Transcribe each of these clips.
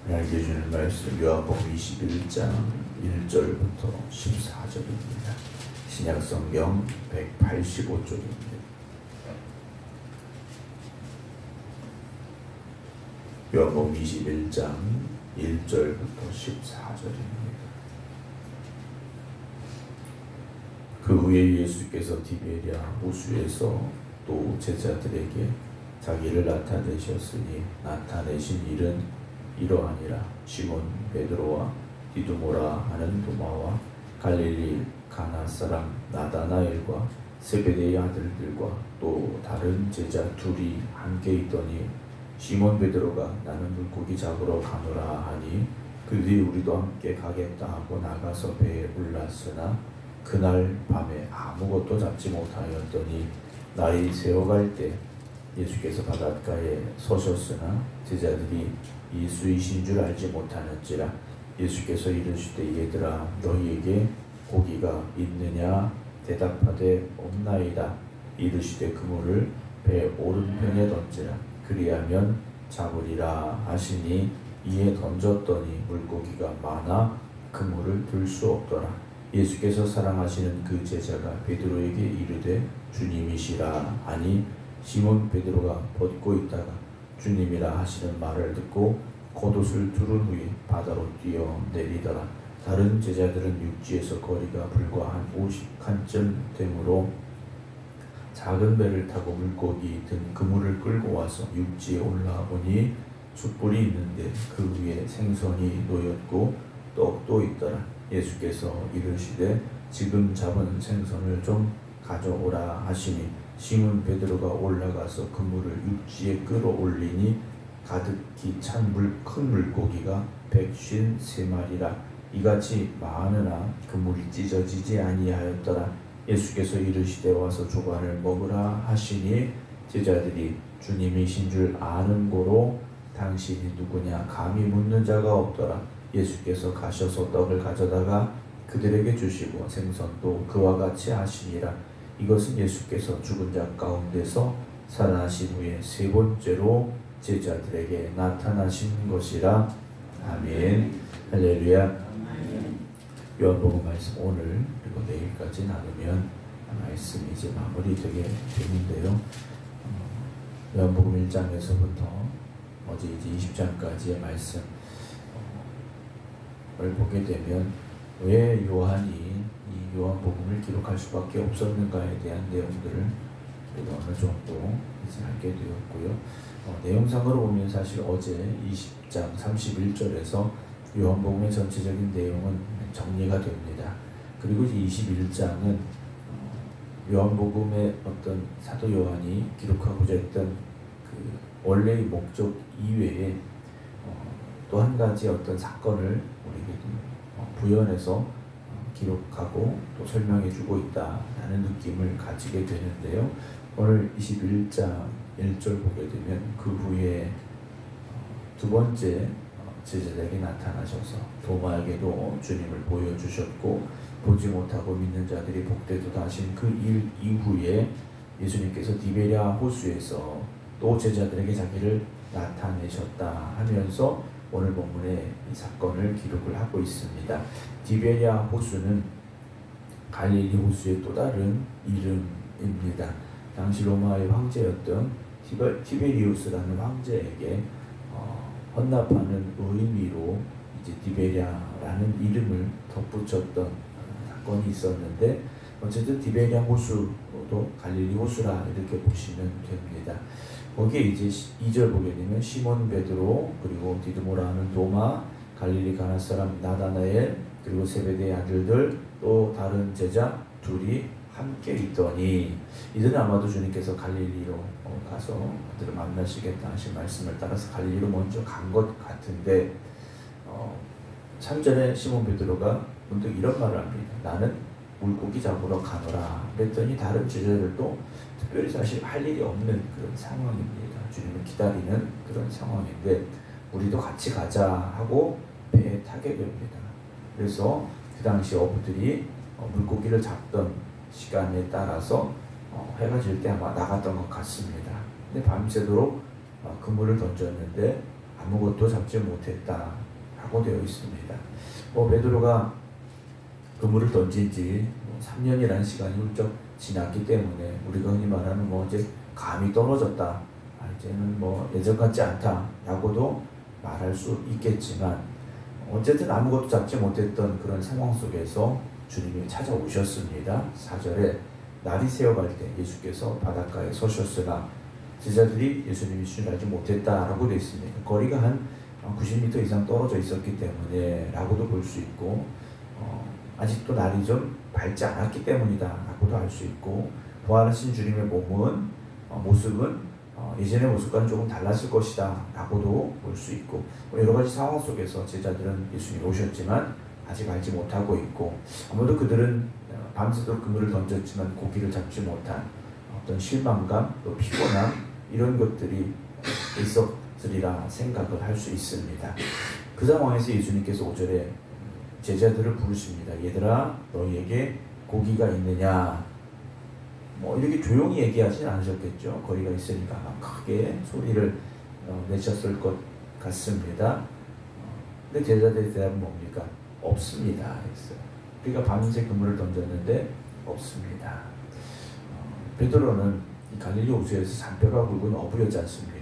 하나님께 주는 말씀 요한복음 21장 1절부터 14절입니다. 신약성경 185쪽입니다. 요한복음 21장 1절부터 14절입니다. 그 후에 예수께서 디베랴 호수에서 또 제자들에게 자기를 나타내셨으니 나타내신 일은 이러하니라. 시몬 베드로와 디두모라 하는 도마와 갈릴리 가나 사람 나다나엘과 세베대의 아들들과 또 다른 제자 둘이 함께 있더니 시몬 베드로가 나는 물고기 잡으러 가노라 하니 그들이 우리도 함께 가겠다 하고 나가서 배에 올랐으나 그날 밤에 아무것도 잡지 못하였더니 날이 새어갈 때 예수께서 바닷가에 서셨으나 제자들이 예수이신 줄 알지 못하는지라. 예수께서 이르시되 얘들아 너희에게 고기가 있느냐 대답하되 없나이다. 이르시되 그물을 배 오른편에 던지라. 그리하면 잡으리라 하시니 이에 던졌더니 물고기가 많아 그물을 들 수 없더라. 예수께서 사랑하시는 그 제자가 베드로에게 이르되 주님이시라 하니 시몬 베드로가 벗고 있다가 주님이라 하시는 말을 듣고 겉옷을 두른 후에 바다로 뛰어내리더라. 다른 제자들은 육지에서 거리가 불과 한 50칸쯤 되므로 작은 배를 타고 물고기 든 그물을 끌고 와서 육지에 올라와 보니 숯불이 있는데 그 위에 생선이 놓였고 떡도 있더라. 예수께서 이르시되 지금 잡은 생선을 좀 가져오라 하시니 시몬 베드로가 올라가서 그물을 육지에 끌어올리니 가득히 찬 큰 물고기가 153마리라. 이같이 많으나 그물이 찢어지지 아니하였더라. 예수께서 이르시되 와서 조반을 먹으라 하시니 제자들이 주님이신 줄 아는 고로 당신이 누구냐 감히 묻는 자가 없더라. 예수께서 가셔서 떡을 가져다가 그들에게 주시고 생선도 그와 같이 하시니라. 이것은 예수께서 죽은 자 가운데서 살아나신 후에 세 번째로 제자들에게 나타나신 것이라. 아멘. 할렐루야. 요한복음 말씀 오늘 그리고 내일까지 나누면 말씀이 이제 마무리되게 되는데요. 요한복음 1장에서부터 어제 이제 20장까지의 말씀을 보게 되면 왜 요한이 이 요한복음을 기록할 수밖에 없었는가에 대한 내용들을 어느 정도 이제 알게 되었고요. 내용상으로 보면 사실 어제 20장 31절에서 요한복음의 전체적인 내용은 정리가 됩니다. 그리고 이제 21장은 요한복음의 어떤 사도 요한이 기록하고자 했던 그 원래의 목적 이외에 또 한 가지 어떤 사건을 우리에게 부연해서 기록하고 또 설명해주고 있다라는 느낌을 가지게 되는데요. 오늘 21장 1절 보게 되면 그 후에 두 번째 제자들에게 나타나셔서 도마에게도 주님을 보여주셨고 보지 못하고 믿는 자들이 복되도다 하신 그 일 이후에 예수님께서 디베랴 호수에서 또 제자들에게 자기를 나타내셨다 하면서 오늘 본문에 이 사건을 기록을 하고 있습니다. 디베랴 호수는 갈릴리 호수의 또 다른 이름입니다. 당시 로마의 황제였던 티베리우스라는 황제에게 헌납하는 의미로 이제 디베랴라는 이름을 덧붙였던 사건이 있었는데 어쨌든 디베랴 호수도 갈릴리 호수라 이렇게 보시면 됩니다. 거기에 이제 2절 보게 되면 시몬 베드로 그리고 디두모라 하는 도마 갈릴리 가나 사람 나다나엘 그리고 세베대의 아들들 또 다른 제자 둘이 함께 있더니 이들은 아마도 주님께서 갈릴리로 가서 그들을 만나시겠다 하신 말씀을 따라서 갈릴리로 먼저 간 것 같은데 3절에 시몬 베드로가 문득 이런 말을 합니다. 나는 물고기 잡으러 가노라 그랬더니 다른 제자들도 특별히 사실 할 일이 없는 그런 상황입니다. 주님을 기다리는 그런 상황인데 우리도 같이 가자 하고 배에 타게 됩니다. 그래서 그 당시 어부들이 물고기를 잡던 시간에 따라서 해가 질 때 아마 나갔던 것 같습니다. 근데 밤새도록 그물을 던졌는데 아무것도 잡지 못했다 라고 되어 있습니다. 베드로가 그물을 던진 지 3년이라는 시간이 훌쩍 지났기 때문에 우리가 흔히 말하는 이제 감이 떨어졌다, 이제는 예전 같지 않다 라고도 말할 수 있겠지만, 어쨌든 아무것도 잡지 못했던 그런 상황 속에서 주님이 찾아오셨습니다. 4절에 날이 새어갈 때 예수께서 바닷가에 서셨으나 제자들이 예수님이 주를 알지 못했다라고 되어 있습니다. 거리가 한 90m 이상 떨어져 있었기 때문에 라고도 볼 수 있고, 아직도 날이 좀 밝지 않았기 때문이다 라고도 할 수 있고, 부활하신 주님의 모습은 예전의 모습과는 조금 달랐을 것이다 라고도 볼 수 있고, 여러 가지 상황 속에서 제자들은 예수님이 오셨지만 아직 알지 못하고 있고, 아무래도 그들은 밤새도록 그물을 던졌지만 고기를 잡지 못한 어떤 실망감, 또 피곤함, 이런 것들이 있었으리라 생각을 할 수 있습니다. 그 상황에서 예수님께서 5절에 제자들을 부르십니다. 얘들아, 너희에게 고기가 있느냐? 이렇게 조용히 얘기하진 않으셨겠죠. 거리가 있으니까 막 크게 소리를 내셨을 것 같습니다. 근데 제자들의 대답은 뭡니까? 없습니다 했어요. 우리가 밤새 그물을 던졌는데 없습니다. 베드로는 이 갈릴리 호수에서 잔뼈가 굵은 어부였지 않습니까?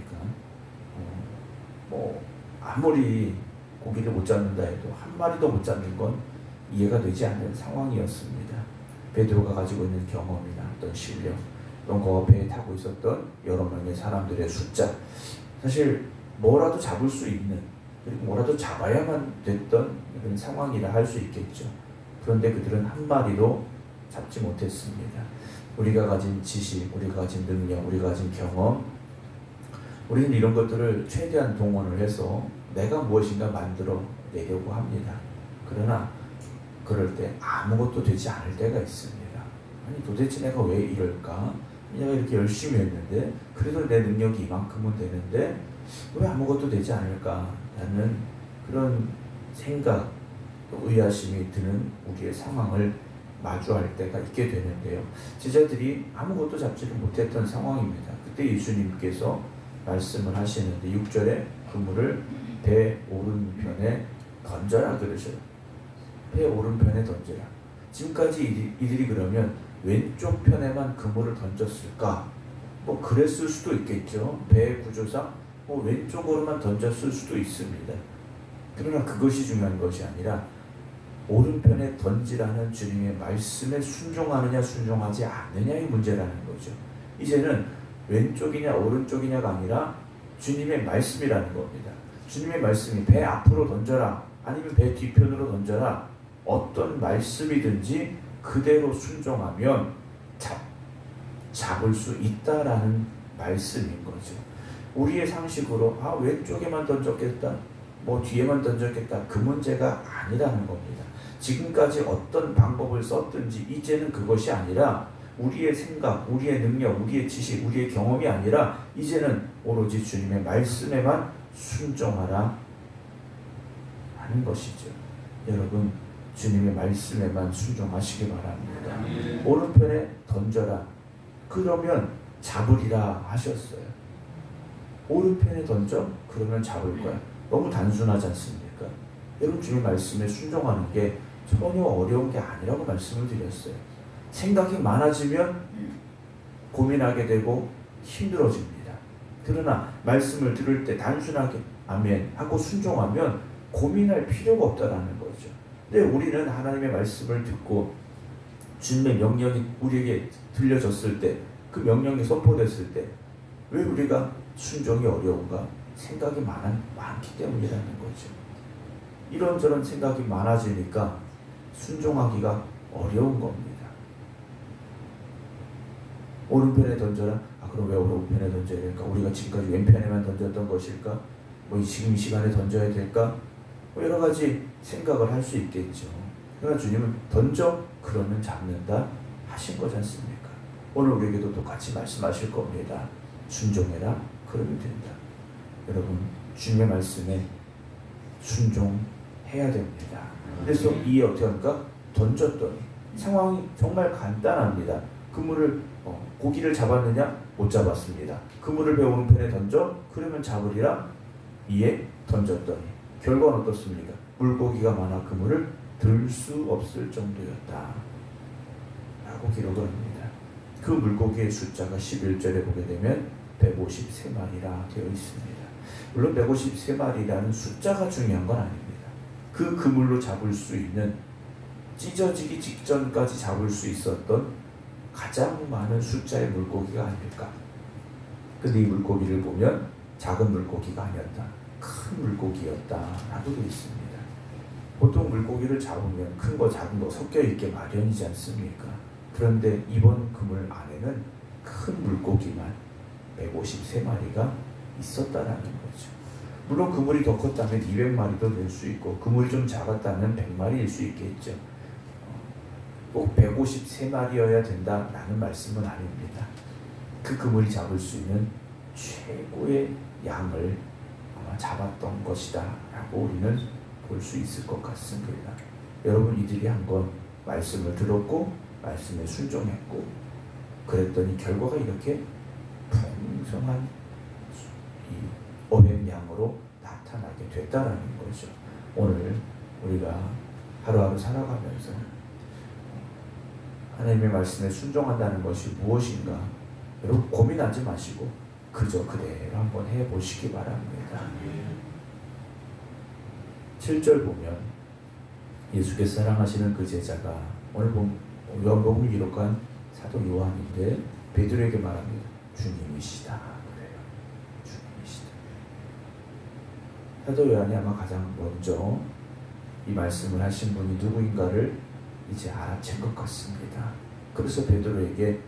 아무리 고기를 못 잡는다 해도 한 마리도 못 잡는 건 이해가 되지 않는 상황이었습니다. 베드로가 가지고 있는 경험이나 어떤 실력, 또는 그 배에 타고 있었던 여러 명의 사람들의 숫자, 사실 뭐라도 잡을 수 있는, 그리고 뭐라도 잡아야만 됐던 그런 상황이라 할 수 있겠죠. 그런데 그들은 한 마리도 잡지 못했습니다. 우리가 가진 지식, 우리가 가진 능력, 우리가 가진 경험, 우리는 이런 것들을 최대한 동원을 해서 내가 무엇인가 만들어 내려고 합니다. 그러나 그럴 때 아무것도 되지 않을 때가 있습니다. 아니 도대체 내가 왜 이럴까? 내가 이렇게 열심히 했는데 그래도 내 능력이 이만큼은 되는데 왜 아무것도 되지 않을까? 라는 그런 생각, 또 의아심이 드는 우리의 상황을 마주할 때가 있게 되는데요. 제자들이 아무것도 잡지를 못했던 상황입니다. 그때 예수님께서 말씀을 하시는데 6절에 그물을 배 오른편에 던져라 그러셔요. 배 오른편에 던져라. 지금까지 이들이 그러면 왼쪽 편에만 그물을 던졌을까? 그랬을 수도 있겠죠. 배의 구조상 왼쪽으로만 던졌을 수도 있습니다. 그러나 그것이 중요한 것이 아니라 오른편에 던지라는 주님의 말씀에 순종하느냐 순종하지 않느냐의 문제라는 거죠. 이제는 왼쪽이냐 오른쪽이냐가 아니라 주님의 말씀이라는 겁니다. 주님의 말씀이 배 앞으로 던져라, 아니면 배 뒤편으로 던져라, 어떤 말씀이든지 그대로 순종하면 잡을 수 있다라는 말씀인 거죠. 우리의 상식으로 왼쪽에만 던졌겠다, 뒤에만 던졌겠다, 그 문제가 아니라는 겁니다. 지금까지 어떤 방법을 썼든지 이제는 그것이 아니라 우리의 생각, 우리의 능력, 우리의 지식, 우리의 경험이 아니라 이제는 오로지 주님의 말씀에만 순종하라 하는 것이죠. 여러분, 주님의 말씀에만 순종하시기 바랍니다. 오른편에 던져라. 그러면 잡으리라 하셨어요. 오른편에 던져? 그러면 잡을 거야. 너무 단순하지 않습니까? 여러분, 주님 말씀에 순종하는 게 전혀 어려운 게 아니라고 말씀을 드렸어요. 생각이 많아지면 고민하게 되고 힘들어집니다. 그러나 말씀을 들을 때 단순하게 아멘 하고 순종하면 고민할 필요가 없다라는 거죠. 근데 우리는 하나님의 말씀을 듣고 주님의 명령이 우리에게 들려졌을 때, 그 명령이 선포됐을 때 왜 우리가 순종이 어려운가? 생각이 많기 때문이라는 거죠. 이런저런 생각이 많아지니까 순종하기가 어려운 겁니다. 오른편에 던져라? 그럼 왜 오른편에 던져야 될까? 우리가 지금까지 왼편에만 던졌던 것일까? 지금 이 시간에 던져야 될까? 여러 가지 생각을 할 수 있겠죠. 그러나 주님은 던져, 그러면 잡는다 하신 거지 않습니까? 오늘 우리에게도 똑같이 말씀하실 겁니다. 순종해라, 그러면 된다. 여러분, 주님의 말씀에 순종해야 됩니다. 그래서 이에 어떻게 합니까? 던졌더니 상황이 정말 간단합니다. 그물을 고기를 잡았느냐? 못 잡았습니다. 그물을 배 오른편에 던져? 그러면 잡으리라? 이에 던졌더니 결과는 어떻습니까? 물고기가 많아 그물을 들 수 없을 정도였다 라고 기록을 합니다. 그 물고기의 숫자가 11절에 보게 되면 153마리라 되어 있습니다. 물론 153마리라는 숫자가 중요한 건 아닙니다. 그 그물로 잡을 수 있는, 찢어지기 직전까지 잡을 수 있었던 가장 많은 숫자의 물고기가 아닐까. 근데 이 물고기를 보면 작은 물고기가 아니었다, 큰 물고기였다 라고 되어 있습니다. 보통 물고기를 잡으면 큰 거 작은 거 섞여 있게 마련이지 않습니까? 그런데 이번 그물 안에는 큰 물고기만 153마리가 있었다라는 거죠. 물론 그물이 더 컸다면 200마리도 될 수 있고, 그물이 좀 작았다면 100마리일 수 있겠죠. 꼭 153마리여야 된다라는 말씀은 아닙니다. 그 그물이 잡을 수 있는 최고의 양을 아마 잡았던 것이다 라고 우리는 볼 수 있을 것 같습니다. 여러분, 이들이 한번 말씀을 들었고 말씀에 순종했고 그랬더니 결과가 이렇게 풍성한 이 어획량으로 나타나게 됐다라는 거죠. 오늘 우리가 하루하루 살아가면서 하나님의 말씀에 순종한다는 것이 무엇인가, 여러분 고민하지 마시고 그저 그대로 한번 해보시기 바랍니다. 7절 보면 예수께서 사랑하시는 그 제자가, 오늘 요한복음을 기록한 사도 요한인데 베드로에게 말합니다. 주님이시다 그래요. 주님이시다. 사도 요한이 아마 가장 먼저 이 말씀을 하신 분이 누구인가를 이제 알아챈 것 같습니다. 그래서 베드로에게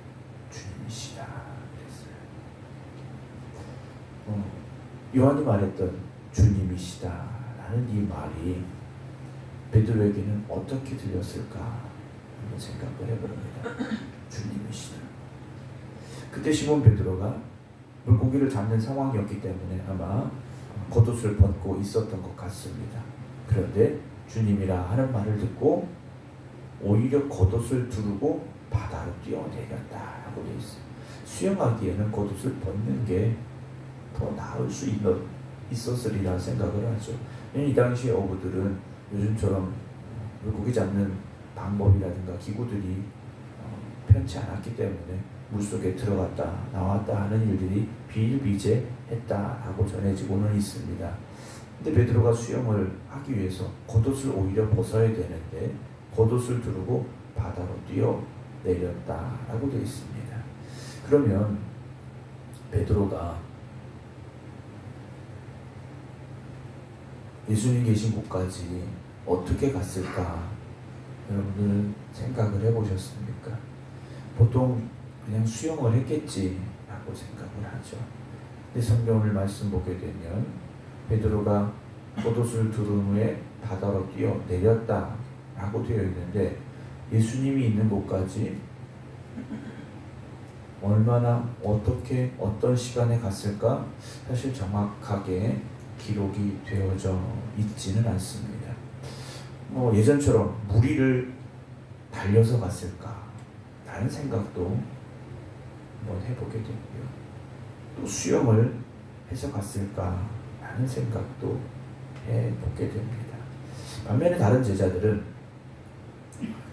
주님이시다 그랬어요. 요한이 말했던 주님이시다 라는 이 말이 베드로에게는 어떻게 들렸을까 한번 생각을 해봅니다. 주님이시다. 그때 시몬 베드로가 물고기를 잡는 상황이었기 때문에 아마 겉옷을 벗고 있었던 것 같습니다. 그런데 주님이라 하는 말을 듣고 오히려 겉옷을 두르고 바다로 뛰어내렸다라고 되어 있어요. 수영하기에는 겉옷을 벗는 게 더 나을 수 있었으리라 생각을 하죠. 이 당시의 어부들은 요즘처럼 물고기 잡는 방법이라든가 기구들이 편치 않았기 때문에 물속에 들어갔다 나왔다 하는 일들이 비일비재했다라고 전해지고는 있습니다. 근데 베드로가 수영을 하기 위해서 겉옷을 오히려 벗어야 되는데 겉옷을 두르고 바다로 뛰어내렸다라고 되어 있습니다. 그러면 베드로가 예수님 계신 곳까지 어떻게 갔을까? 여러분들 생각을 해보셨습니까? 보통 그냥 수영을 했겠지라고 생각을 하죠. 근데 성경을 말씀 보게 되면 베드로가 겉옷을 두른 후에 바다로 뛰어내렸다라고 되어 있는데 예수님이 있는 곳까지 얼마나 어떻게 어떤 시간에 갔을까? 사실 정확하게 기록이 되어져 있지는 않습니다. 예전처럼 무리를 달려서 갔을까? 라는 생각도 한번 해보게 되고요. 또 수영을 해서 갔을까? 라는 생각도 해보게 됩니다. 반면에 다른 제자들은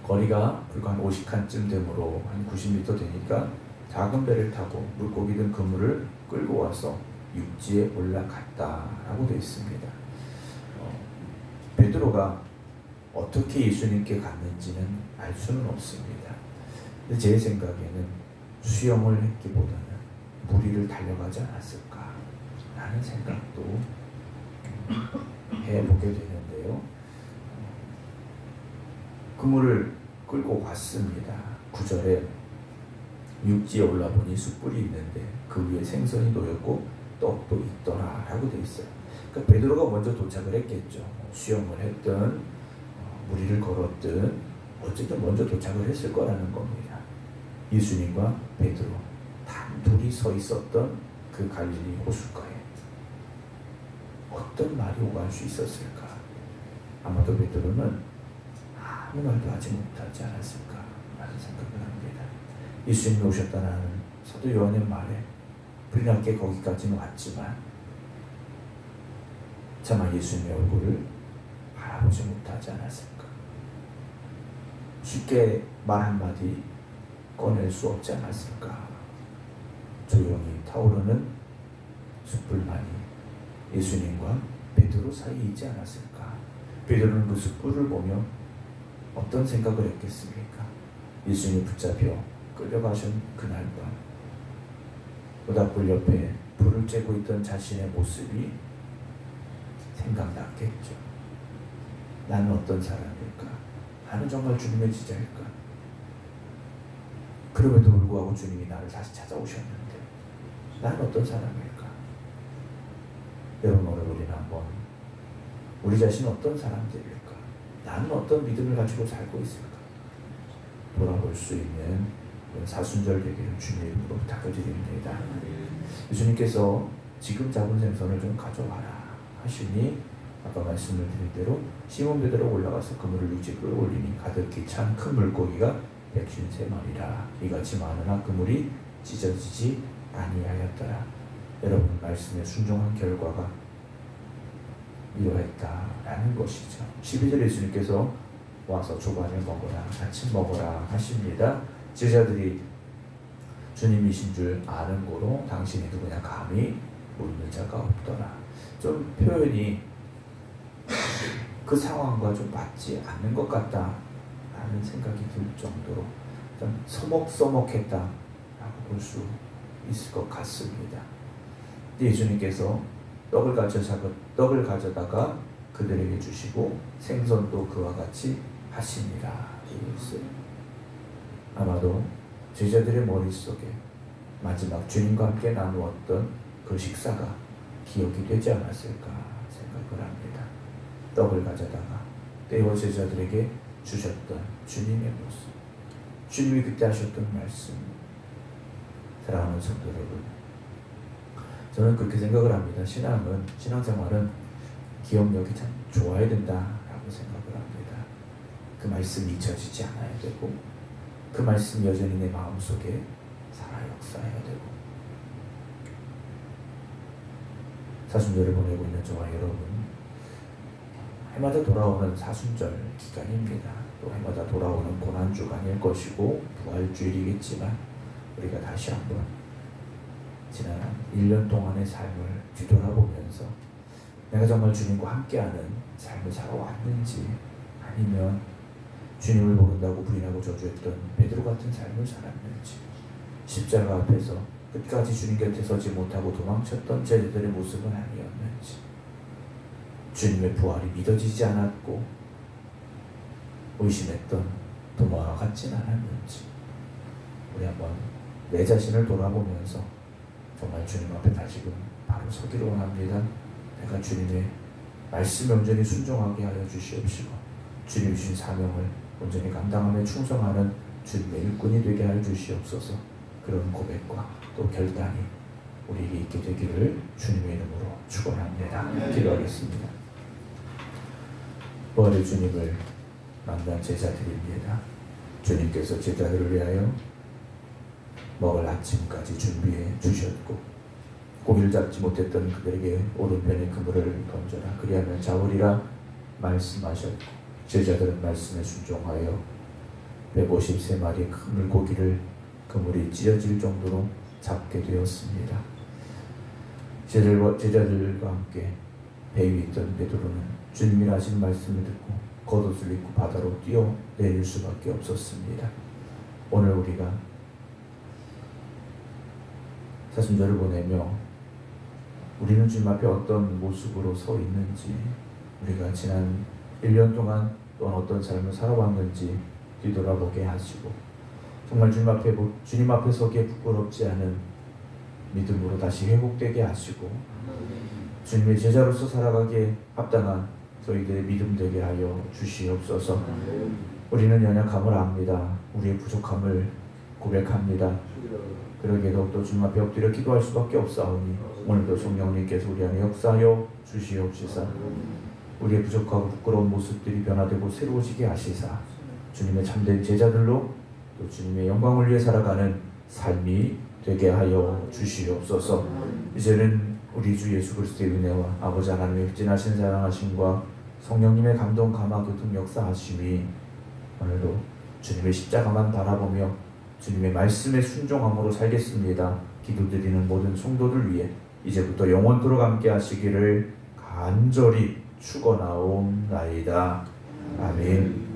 거리가 불과 한 50칸쯤 되므로 한 90m 되니까 작은 배를 타고 물고기 든 그물을 끌고 와서 육지에 올라갔다라고 되어 있습니다. 베드로가 어떻게 예수님께 갔는지는 알 수는 없습니다. 근데 제 생각에는 수영을 했기보다는 무리를 달려가지 않았을까 라는 생각도 해보게 되는데요. 그물을 끌고 왔습니다. 9절에 육지에 올라보니 숯불이 있는데 그 위에 생선이 놓였고 떡도 있더라 라고 되어 있어요. 그러니까 베드로가 먼저 도착을 했겠죠. 수영을 했든 무리를 걸었든 어쨌든 먼저 도착을 했을 거라는 겁니다. 예수님과 베드로 단둘이 서 있었던 그 갈릴리 호숫가에 어떤 말이 오갈 수 있었을까? 아마도 베드로는 아무 말도 하지 못하지 않았을까 라는 생각을 합니다. 예수님이 오셨다는 사도 요한의 말에 불이 났게 거기까지는 왔지만 차마 예수님의 얼굴을 바라보지 못하지 않았을까? 쉽게 말 한마디 꺼낼 수 없지 않았을까? 조용히 타오르는 숯불만이 예수님과 베드로 사이에 있지 않았을까? 베드로는 그 숯불을 보며 어떤 생각을 했겠습니까? 예수님이 붙잡혀 끌려가신 그날 밤 모닥불 옆에 불을 쬐고 있던 자신의 모습이 생각났겠죠. 나는 어떤 사람일까? 나는 정말 주님의 제자일까? 그럼에도 불구하고 주님이 나를 다시 찾아오셨는데 나는 어떤 사람일까? 여러분, 오늘 우리는 한번 우리 자신은 어떤 사람들일까? 나는 어떤 믿음을 가지고 살고 있을까? 돌아볼 수 있는 사순절 되기를 주님의 이름으로 부탁드립니다. 예수님께서 지금 잡은 생선을 좀 가져와라 하시니 아까 말씀을 드린 대로 시몬 베드로가 올라가서 그물을 육지로 올리니 가득히 찬 큰 물고기가 153마리라. 이같이 많으나 그물이 찢어지지 아니하였더라. 여러분, 말씀에 순종한 결과가 이러했다라는 것이죠. 12절 예수님께서 와서 조반을 먹어라, 아침 먹어라 하십니다. 제자들이 주님이신 줄 아는 고로 당신이 누구냐 감히 묻는 자가 없더라. 좀 표현이 그 상황과 좀 맞지 않는 것 같다라는 생각이 들 정도로 좀 서먹서먹했다라고 볼 수 있을 것 같습니다. 예수님께서 떡을 가져다가 그들에게 주시고 생선도 그와 같이 하시니라. 아마도 제자들의 머릿속에 마지막 주님과 함께 나누었던 그 식사가 기억이 되지 않았을까 생각을 합니다. 떡을 가져다가 때와 제자들에게 주셨던 주님의 모습, 주님이 그때 하셨던 말씀. 사랑하는 성도 여러분, 저는 그렇게 생각을 합니다. 신앙생활은 기억력이 참 좋아야 된다라고 생각을 합니다. 그 말씀이 잊혀지지 않아야 되고 그 말씀 여전히 내 마음속에 살아 역사해야 되고, 사순절을 보내고 있는 저와 여러분, 해마다 돌아오는 사순절 기간입니다. 또 해마다 돌아오는 고난주간일 것이고 부활주일이겠지만 우리가 다시 한번 지난 1년 동안의 삶을 뒤돌아보면서 내가 정말 주님과 함께하는 삶을 살아왔는지, 아니면 주님을 모른다고 부인하고 저주했던 베드로 같은 삶을 살았는지, 십자가 앞에서 끝까지 주님 곁에 서지 못하고 도망쳤던 제자들의 모습은 아니었는지, 주님의 부활이 믿어지지 않았고 의심했던 도마와 같진 않았는지, 우리 한번 내 자신을 돌아보면서 정말 주님 앞에 다시금 바로 서기를 원합니다. 내가 주님의 말씀에 온전히 순종하게 하여 주시옵시고 주님 주신 사명을 온전히 감당하며 충성하는 주님의 일꾼이 되게 하여 주시옵소서. 그런 고백과 또 결단이 우리에게 있게 되기를 주님의 이름으로 축원합니다. 기도하겠습니다. 부활의 주님을 만난 제자들입니다. 주님께서 제자들을 위하여 먹을 아침까지 준비해 주셨고 고기를 잡지 못했던 그들에게 오른편에 그물을 던져라 그리하면 잡으리라 말씀하셨고, 제자들은 말씀에 순종하여 153마리의 큰 물고기를 그물이 찢어질 정도로 잡게 되었습니다. 제자들과 함께 배 위에 있던 베드로는 주님이 하신 말씀을 듣고 겉옷을 입고 바다로 뛰어내릴 수밖에 없었습니다. 오늘 우리가 사순절을 보내며 우리는 주님 앞에 어떤 모습으로 서 있는지, 우리가 지난 1년 동안 또한 어떤 삶을 살아왔는지 뒤돌아보게 하시고, 정말 주님 앞에 서기에 부끄럽지 않은 믿음으로 다시 회복되게 하시고, 주님의 제자로서 살아가기에 합당한 저희들의 믿음 되게 하여 주시옵소서. 우리는 연약함을 압니다. 우리의 부족함을 고백합니다. 그러게도 또 주님 앞에 엎드려 기도할 수밖에 없사오니 오늘도 성령님께서 우리 안에 역사하여 주시옵시사. 우리의 부족하고 부끄러운 모습들이 변화되고 새로워지게 하시사 주님의 참된 제자들로 또 주님의 영광을 위해 살아가는 삶이 되게 하여 주시옵소서. 이제는 우리 주 예수 그리스도의 은혜와 아버지 하나님의 극진하신 사랑하심과 성령님의 감동 감화 교통 역사하심이 오늘도 주님의 십자가만 바라보며 주님의 말씀에 순종함으로 살겠습니다. 기도드리는 모든 성도들 위해 이제부터 영원토록 함께 하시기를 간절히 축원하옵나이다. 아멘.